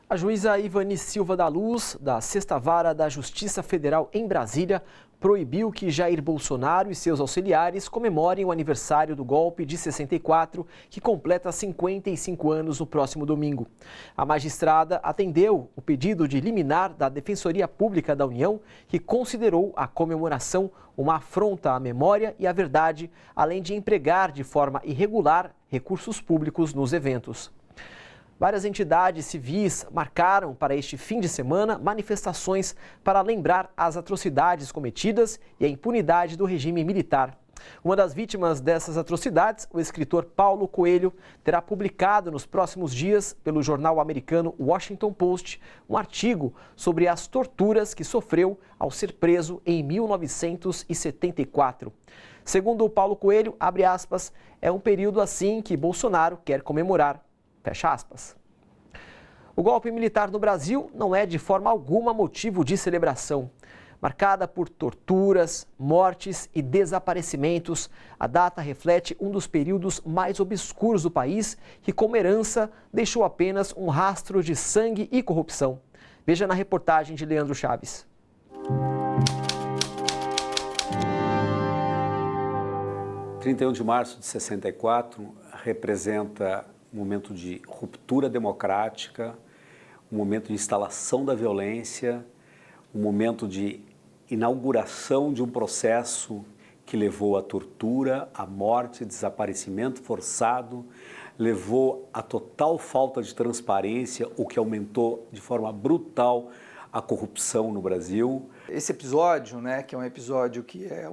A juíza Ivani Silva da Luz, da 6ª Vara da Justiça Federal em Brasília, proibiu que Jair Bolsonaro e seus auxiliares comemorem o aniversário do golpe de 64, que completa 55 anos no próximo domingo. A magistrada atendeu o pedido de liminar da Defensoria Pública da União, que considerou a comemoração uma afronta à memória e à verdade, além de empregar de forma irregular recursos públicos nos eventos. Várias entidades civis marcaram para este fim de semana manifestações para lembrar as atrocidades cometidas e a impunidade do regime militar. Uma das vítimas dessas atrocidades, o escritor Paulo Coelho, terá publicado nos próximos dias, pelo jornal americano Washington Post, um artigo sobre as torturas que sofreu ao ser preso em 1974. Segundo Paulo Coelho, abre aspas, é um período assim que Bolsonaro quer comemorar. Fecha aspas. O golpe militar no Brasil não é de forma alguma motivo de celebração. Marcada por torturas, mortes e desaparecimentos, a data reflete um dos períodos mais obscuros do país que, como herança, deixou apenas um rastro de sangue e corrupção. Veja na reportagem de Leandro Chaves. O 31 de março de 64 representa um momento de ruptura democrática, um momento de instalação da violência, um momento de inauguração de um processo que levou à tortura, à morte, desaparecimento forçado, levou à total falta de transparência, o que aumentou de forma brutal a corrupção no Brasil. Esse episódio, né, que é um episódio que é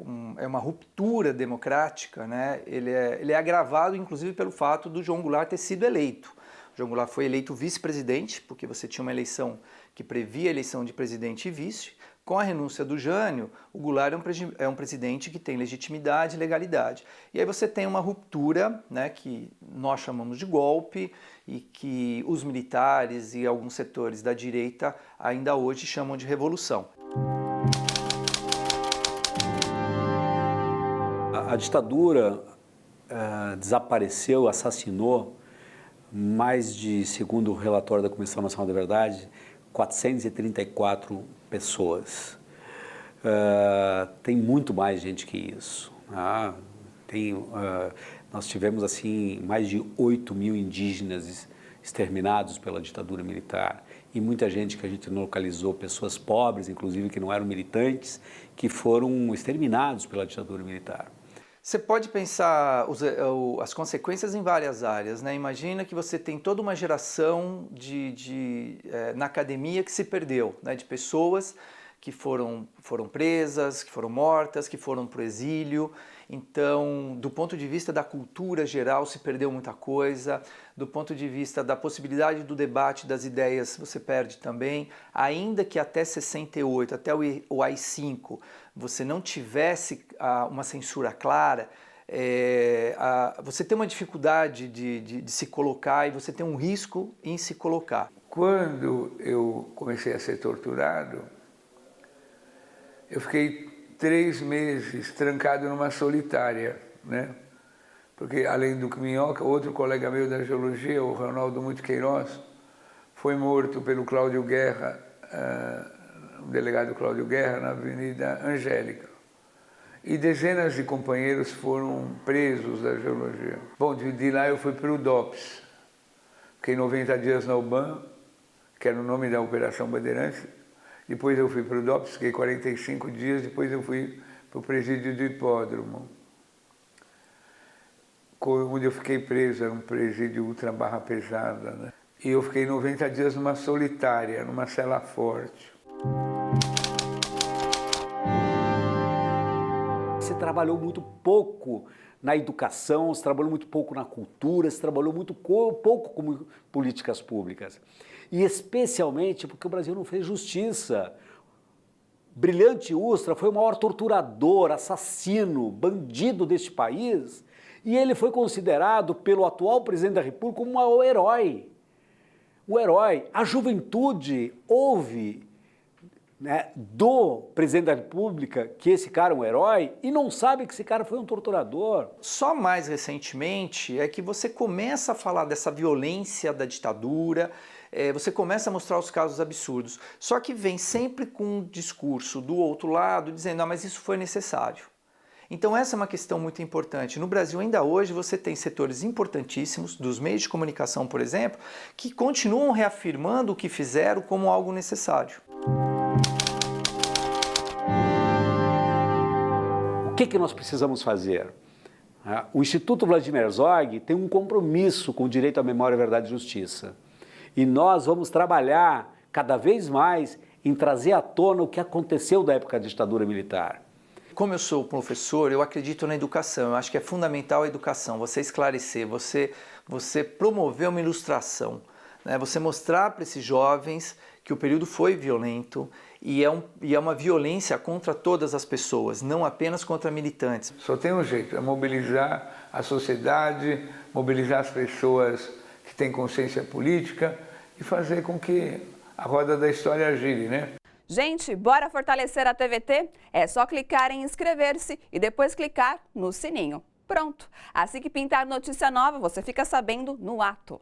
uma ruptura democrática, né, ele é agravado inclusive pelo fato do João Goulart ter sido eleito. O João Goulart foi eleito vice-presidente, porque você tinha uma eleição que previa a eleição de presidente e vice. Com a renúncia do Jânio, o Goulart é um presidente que tem legitimidade e legalidade. E aí você tem uma ruptura, né, que nós chamamos de golpe e que os militares e alguns setores da direita ainda hoje chamam de revolução. A ditadura desapareceu, assassinou mais de, segundo o relatório da Comissão Nacional da Verdade, 434 pessoas. Tem muito mais gente que isso. Nós tivemos assim mais de 8 mil indígenas exterminados pela ditadura militar e muita gente que a gente não localizou, pessoas pobres, inclusive, que não eram militantes, que foram exterminados pela ditadura militar. Você pode pensar as consequências em várias áreas, né? Imagina que você tem toda uma geração na academia que se perdeu, né? De pessoas que foram presas, que foram mortas, que foram para o exílio. Então, do ponto de vista da cultura geral, se perdeu muita coisa. Do ponto de vista da possibilidade do debate das ideias, você perde também. Ainda que até 68, até o AI-5, você não tivesse uma censura clara, você tem uma dificuldade de se colocar e você tem um risco em se colocar. Quando eu comecei a ser torturado, eu fiquei 3 meses trancado numa solitária, né? Porque além do Minhoca, outro colega meu da geologia, o Ronaldo Muito Queiroz, foi morto pelo Cláudio Guerra, o delegado Cláudio Guerra, na Avenida Angélica. E dezenas de companheiros foram presos da geologia. Bom, de lá eu fui para o DOPS. Fiquei 90 dias na UBAN, que era o nome da Operação Bandeirantes. Depois eu fui para o DOPS, fiquei 45 dias, depois eu fui para o presídio do Hipódromo. Onde eu fiquei preso, era um presídio ultra barra pesada, né? E eu fiquei 90 dias numa solitária, numa cela forte. Você trabalhou muito pouco na educação, você trabalhou muito pouco na cultura, você trabalhou muito pouco com políticas públicas. E especialmente porque o Brasil não fez justiça. Brilhante Ustra foi o maior torturador, assassino, bandido deste país, e ele foi considerado pelo atual presidente da República como um herói. O herói. A juventude ouve né, do presidente da República que esse cara é um herói e não sabe que esse cara foi um torturador. Só mais recentemente é que você começa a falar dessa violência da ditadura, você começa a mostrar os casos absurdos. Só que vem sempre com um discurso do outro lado dizendo, não, mas isso foi necessário. Então essa é uma questão muito importante. No Brasil, ainda hoje, você tem setores importantíssimos, dos meios de comunicação, por exemplo, que continuam reafirmando o que fizeram como algo necessário. O que nós precisamos fazer? O Instituto Vladimir Herzog tem um compromisso com o direito à memória, verdade e justiça. E nós vamos trabalhar cada vez mais em trazer à tona o que aconteceu da época da ditadura militar. Como eu sou professor, eu acredito na educação. Eu acho que é fundamental a educação, você esclarecer, você promover uma ilustração, né? Você mostrar para esses jovens que o período foi violento e é uma violência contra todas as pessoas, não apenas contra militantes. Só tem um jeito, é mobilizar a sociedade, mobilizar as pessoas que têm consciência política e fazer com que a roda da história gire, né? Gente, bora fortalecer a TVT? É só clicar em inscrever-se e depois clicar no sininho. Pronto! Assim que pintar notícia nova, você fica sabendo no ato.